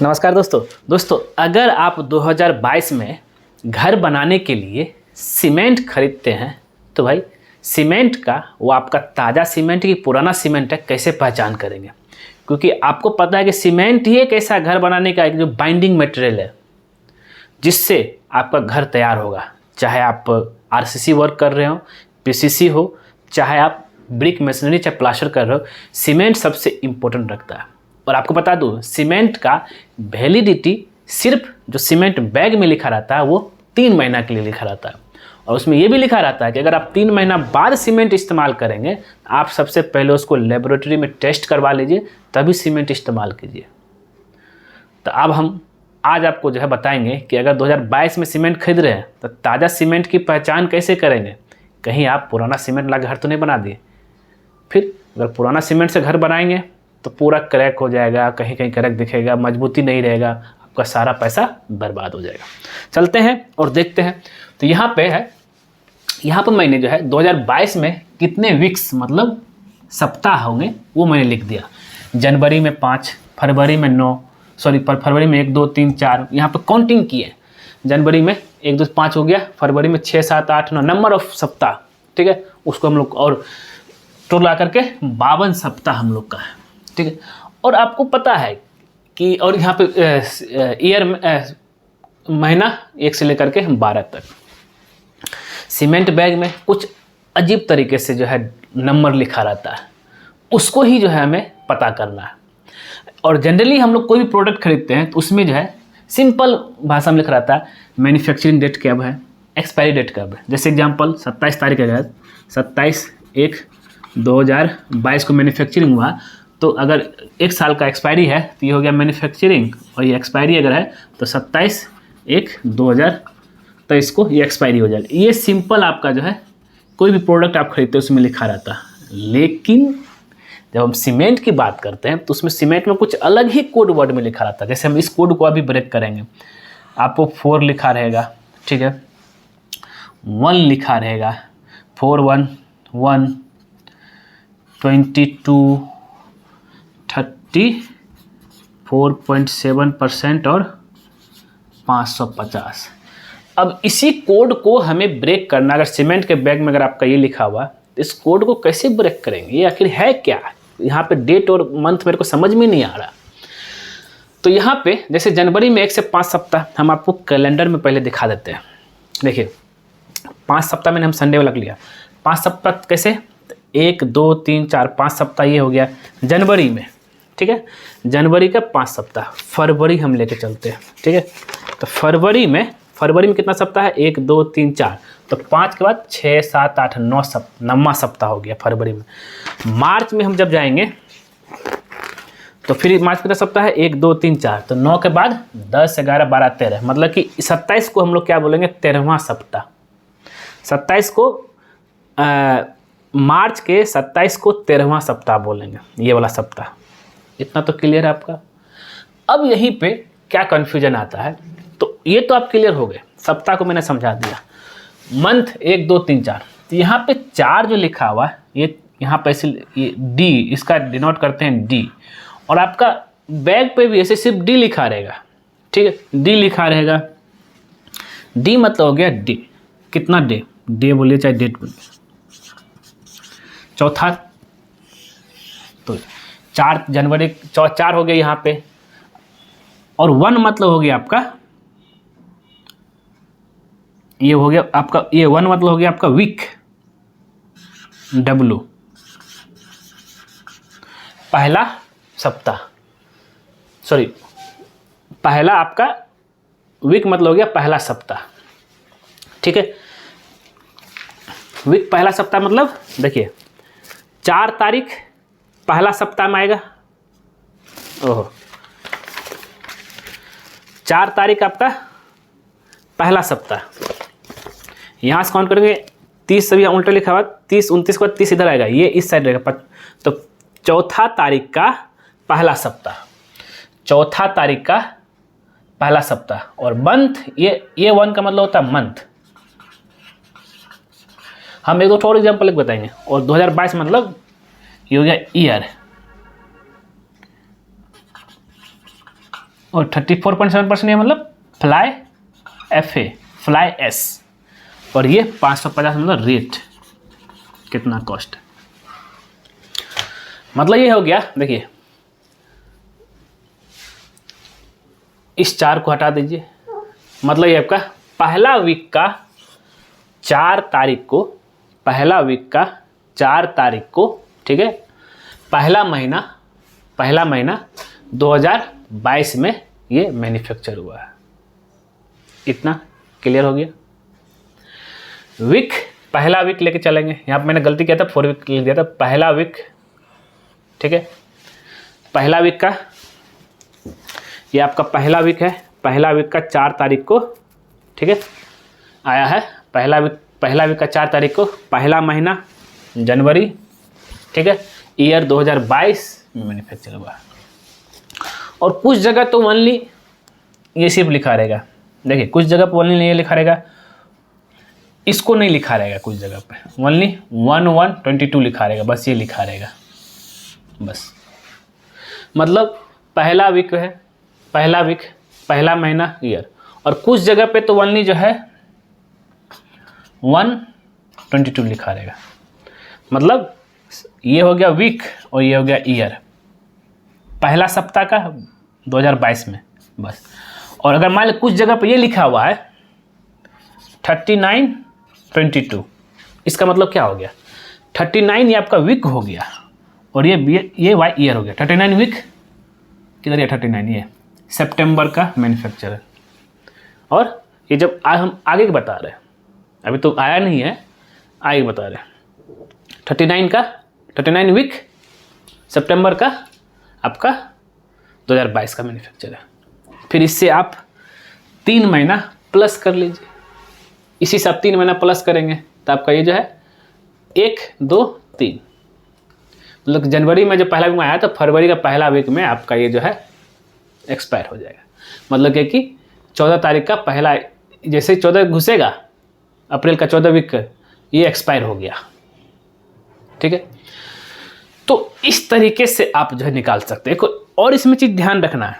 नमस्कार दोस्तों अगर आप 2022 में घर बनाने के लिए सीमेंट खरीदते हैं तो भाई सीमेंट का वो आपका ताज़ा सीमेंट की पुराना सीमेंट है कैसे पहचान करेंगे। क्योंकि आपको पता है कि सीमेंट ही एक ऐसा घर बनाने का एक जो बाइंडिंग मटेरियल है जिससे आपका घर तैयार होगा। चाहे आप आरसीसी वर्क कर रहे हो, पीसीसी हो, चाहे आप ब्रिक मशीनरी चाहे प्लास्टर कर रहे हो, सीमेंट सबसे इम्पोर्टेंट रखता है। और आपको बता दूं सीमेंट का वैलिडिटी सिर्फ जो सीमेंट बैग में लिखा रहता है वो 3 महीना के लिए लिखा रहता है। और उसमें ये भी लिखा रहता है कि अगर आप 3 महीना बाद सीमेंट इस्तेमाल करेंगे आप सबसे पहले उसको लेबोरेटरी में टेस्ट करवा लीजिए तभी सीमेंट इस्तेमाल कीजिए। तो अब हम आज आपको जो है बताएंगे कि अगर 2022 में सीमेंट खरीद रहे हैं तो ताज़ा सीमेंट की पहचान कैसे करेंगे। कहीं आप पुराना सीमेंट ला घर तो नहीं बना दिए। फिर अगर पुराना सीमेंट से घर बनाएंगे तो पूरा क्रैक हो जाएगा, कहीं कहीं क्रैक दिखेगा, मजबूती नहीं रहेगा, आपका सारा पैसा बर्बाद हो जाएगा। चलते हैं और देखते हैं। तो यहाँ पे मैंने जो है 2022 में कितने वीक्स मतलब सप्ताह होंगे वो मैंने लिख दिया। जनवरी में 5, फरवरी में 9, फरवरी में 1, 2, 3, 4 यहाँ पे काउंटिंग किए। जनवरी में 1, 2, 5 हो गया, फरवरी में 6, 7, 8, 9 नंबर ऑफ सप्ताह, ठीक है। उसको हम लोग और टोटल ला करके 52 सप्ताह हम लोग का है, ठीक है। और आपको पता है कि और यहाँ पे ईयर महीना 1 से लेकर के 12 तक सीमेंट बैग में कुछ अजीब तरीके से जो है नंबर लिखा रहता है, उसको ही जो है हमें पता करना है। और जनरली हम लोग कोई भी प्रोडक्ट खरीदते हैं तो उसमें जो है सिंपल भाषा में लिखा रहता है मैन्युफैक्चरिंग डेट कब है, एक्सपायरी डेट कब है। जैसे एग्जांपल 27 तारीख है, 27/1/2022 को मैन्युफैक्चरिंग हुआ तो अगर 1 साल का एक्सपायरी है तो ये हो गया मैन्युफैक्चरिंग, और ये एक्सपायरी अगर है तो 27/1/2023 को ये एक्सपायरी हो जाएगा। ये सिंपल आपका जो है कोई भी प्रोडक्ट आप खरीदते हैं उसमें लिखा रहता है। लेकिन जब हम सीमेंट की बात करते हैं तो उसमें सीमेंट में कुछ अलग ही कोड वर्ड में लिखा रहता है। जैसे हम इस कोड को अभी ब्रेक करेंगे, आपको 4 लिखा रहेगा, ठीक है, 1 लिखा रहेगा, 411 22 34.7% और 550। अब इसी कोड को हमें ब्रेक करना, अगर सीमेंट के बैग में अगर आपका ये लिखा हुआ इस कोड को कैसे ब्रेक करेंगे, ये आखिर है क्या। यहाँ पे डेट और मंथ मेरे को समझ में नहीं आ रहा। तो यहाँ पे जैसे जनवरी में 1 से 5 सप्ताह हम आपको कैलेंडर में पहले दिखा देते हैं। देखिए 5 सप्ताह मैंने हम संडे वाला लिया। 5 सप्ताह कैसे, 1, 2, 3, 4, 5 सप्ताह ये हो गया जनवरी में, ठीक है। जनवरी का 5 सप्ताह, फरवरी हम लेके चलते हैं, ठीक है। तो फरवरी में कितना सप्ताह है, 1, 2, 3, 4, तो 5 के बाद 6, 7, 8, 9 9वां सप्ताह हो गया फरवरी में। मार्च में हम जब जाएंगे तो फिर मार्च कितना सप्ताह है, 1, 2, 3, 4, तो 9 के बाद 10, 11, 12, 13, मतलब कि 27 को हम लोग क्या बोलेंगे, 13वां सप्ताह। 27 को मार्च के 27 को 13वां सप्ताह बोलेंगे, ये वाला सप्ताह। इतना तो क्लियर है आपका। अब यहीं पे क्या कन्फ्यूजन आता है, तो ये तो आप क्लियर हो गए, सप्ताह को मैंने समझा दिया। मंथ 1, 2, 3, 4, तो यहाँ पे 4 जो लिखा हुआ है ये यहाँ पे ये डी, इसका डिनोट करते हैं डी। और आपका बैग पे भी ऐसे सिर्फ डी लिखा रहेगा, ठीक है, डी लिखा रहेगा। डी मतलब हो गया डे, कितना डे, डे बोलिए चाहे डेट बोलिए। चौथा तो 4 जनवरी 4 हो गया यहाँ पे। और 1 मतलब हो गया आपका, ये हो गया आपका, ये 1 मतलब हो गया आपका वीक, W, पहला सप्ताह, सॉरी पहला आपका वीक मतलब हो गया पहला सप्ताह, ठीक है। वीक पहला सप्ताह मतलब देखिए 4 तारीख पहला सप्ताह में आएगा। ओहो, 4 तारीख आपका पहला सप्ताह, यहाँ से काउंट करेंगे 30 सभी उल्टा लिखा हुआ, 30, 29 के बाद 30 इधर आएगा, ये इस साइड रहेगा। तो चौथा तारीख का पहला सप्ताह, चौथा तारीख का पहला सप्ताह। और मंथ ये 1 का मतलब होता है मंथ। हम 1-2 और एग्जाम्पल बताएंगे। और 2022 मतलब ये हो गया ईयर, और 34.7% ये मतलब फ्लाई FA, फ्लाई S, और ये 550 मतलब रेट कितना कॉस्ट है। मतलब ये हो गया, देखिए इस 4 को हटा दीजिए, मतलब ये आपका पहला वीक का 4 तारीख को, पहला वीक का 4 तारीख को, ठीक है, पहला महीना 2022 में ये मैन्युफैक्चर हुआ है। इतना क्लियर हो गया। वीक, पहला वीक लेके चलेंगे, यहाँ पे मैंने गलती किया था, 4 वीक लिख दिया था, पहला वीक, ठीक है, पहला वीक का, ये आपका पहला वीक है, पहला वीक का 4 तारीख को, ठीक है, आया है। पहला वीक का 4 तारीख को, पहला महीना जनवरी, ठीक है, ईयर 2022 में मैन्युफैक्चर हुआ है। और कुछ जगह तो ओनली ये सिर्फ लिखा रहेगा, देखिए कुछ जगह पर ओनली ये लिखा रहेगा, इसको नहीं लिखा रहेगा, कुछ जगह पे ओनली 1/1/22 लिखा रहेगा, बस ये लिखा रहेगा बस। मतलब पहला वीक है, पहला वीक, पहला महीना, ईयर, और कुछ जगह पे तो ओनली जो है 1/22 लिखा रहेगा। मतलब ये हो गया वीक और ये हो गया ईयर, पहला सप्ताह का 2022 में बस। और अगर मान लो कुछ जगह पे ये लिखा हुआ है 39/22, इसका मतलब क्या हो गया, 39 ये आपका वीक हो गया और ये वाई ईयर हो गया। 39 वीक किधर है, 39 ये सितंबर का मैन्युफैक्चर है। और ये जब हम आगे बता रहे हैं, अभी तो आया नहीं है, आगे बता रहे हैं, 39 वीक सितंबर का आपका 2022 का मैन्युफैक्चर है। फिर इससे आप 3 महीना प्लस कर लीजिए, इसी से आप 3 महीना प्लस करेंगे तो आपका ये जो है 1, 2, 3, मतलब जनवरी में जो पहला वीक में आया तो फरवरी का पहला वीक में आपका ये जो है एक्सपायर हो जाएगा। मतलब क्या कि 14 तारीख का पहला, जैसे 14 घुसेगा अप्रैल का 14 वीक ये एक्सपायर हो गया, ठीक है। तो इस तरीके से आप जो है निकाल सकते हैं। और इसमें चीज़ ध्यान रखना है,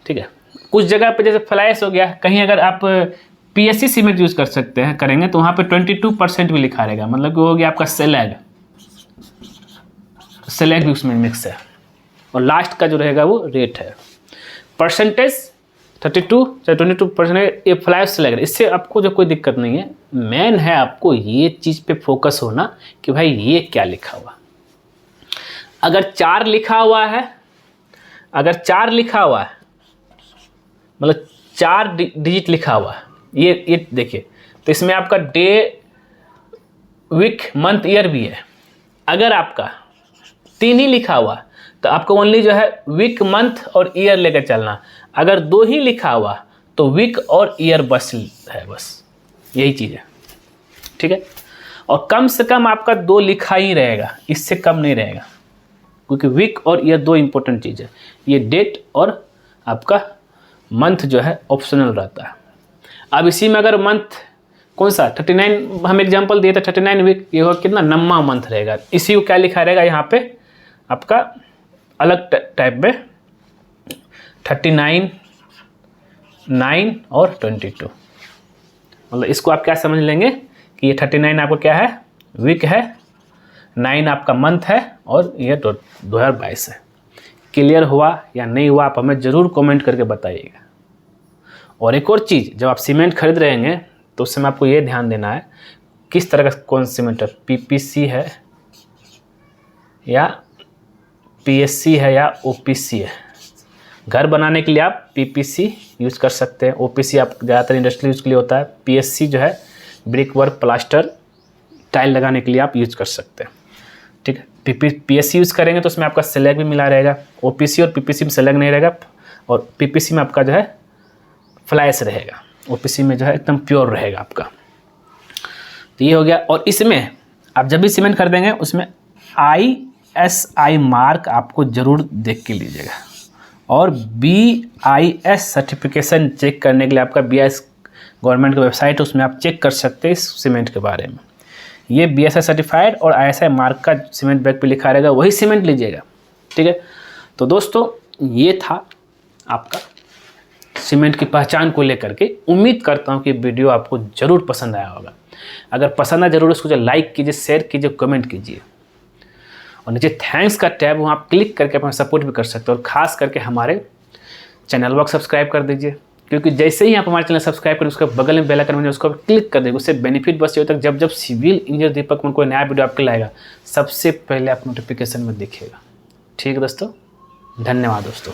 ठीक है, कुछ जगह पे जैसे फ्लैश हो गया, कहीं अगर आप PSC सीमेंट यूज़ कर सकते हैं, करेंगे तो वहाँ पे 22% भी लिखा रहेगा, मतलब कि वो हो गया आपका सेलेग भी उसमें मिक्स है, और लास्ट का जो रहेगा वो रेट है। परसेंटेज 32 चाहे 22% ये फ्लैश सेलेग, इससे आपको जो कोई दिक्कत नहीं है। मेन है आपको ये चीज़ पे फोकस होना कि भाई ये क्या लिखा हुआ। अगर 4 लिखा हुआ है, अगर 4 लिखा हुआ है, मतलब 4 डिजिट लिखा हुआ है, ये देखिए, तो इसमें आपका डे, वीक, मंथ, ईयर भी है। अगर आपका 3 ही लिखा हुआ तो आपको ओनली जो है वीक, मंथ और ईयर लेकर चलना। अगर 2 ही लिखा हुआ तो वीक और ईयर बस है, बस यही चीज़ है, ठीक है। और कम से कम आपका 2 लिखा ही रहेगा, इससे कम नहीं रहेगा, क्योंकि वीक और ईयर 2 इंपॉर्टेंट चीज़ है। ये डेट और आपका मंथ जो है ऑप्शनल रहता है। अब इसी में अगर मंथ कौन सा 39 हम एग्जांपल दिए थे, 39 वीक, ये कितना नम्मा मंथ रहेगा, इसी को क्या लिखा रहेगा यहाँ पे आपका अलग टाइप में 39, 9 और 22। मतलब इसको आप क्या समझ लेंगे कि ये 39 आपको क्या है, वीक है, 9 आपका मंथ है और ये 2022 है। क्लियर हुआ या नहीं हुआ, आप हमें ज़रूर कमेंट करके बताइएगा। और एक और चीज़, जब आप सीमेंट खरीद रहे हैं तो उस समय आपको ये ध्यान देना है किस तरह का कौन सीमेंट है, PPC है या PSC है या OPC है। घर बनाने के लिए आप PPC यूज़ कर सकते हैं, OPC आप ज़्यादातर इंडस्ट्रियल यूज़ के लिए होता है, PSC जो है ब्रिक वर्क, प्लास्टर, टाइल लगाने के लिए आप यूज़ कर सकते हैं, ठीक है। PSC यूज़ करेंगे तो उसमें आपका सेलेग भी मिला रहेगा, OPC और PPC में सेलेग नहीं रहेगा, और PPC में आपका जो है फ्लैश रहेगा, OPC में जो है एकदम प्योर रहेगा आपका। तो ये हो गया। और इसमें आप जब भी सीमेंट खरीदेंगे उसमें ISI मार्क आपको ज़रूर देख के लीजिएगा, और BIS सर्टिफिकेशन चेक करने के लिए आपका BIS गवर्नमेंट की वेबसाइट है, उसमें आप चेक कर सकते हैं इस सीमेंट के बारे में। ये BSI सर्टिफाइड और ISI मार्क का सीमेंट बैग पे लिखा रहेगा, वही सीमेंट लीजिएगा, ठीक है। तो दोस्तों ये था आपका सीमेंट की पहचान को लेकर के। उम्मीद करता हूँ कि वीडियो आपको ज़रूर पसंद आया होगा। अगर पसंद आया ज़रूर उसको जो लाइक कीजिए, शेयर कीजिए, कमेंट कीजिए, और नीचे थैंक्स का टैब वहाँ आप क्लिक करके अपना सपोर्ट भी कर सकते हो। और ख़ास करके हमारे चैनल को सब्सक्राइब कर दीजिए, क्योंकि जैसे ही आप हमारे चैनल सब्सक्राइब करें उसके बगल में बेल आइकन में उसको क्लिक कर दीजिए। उससे बेनिफिट बस ये होता है जब जब सिविल इंजीनियर दीपक में कोई नया वीडियो आपके लाएगा सबसे पहले आप नोटिफिकेशन में दिखेगा। ठीक है दोस्तों, धन्यवाद दोस्तों।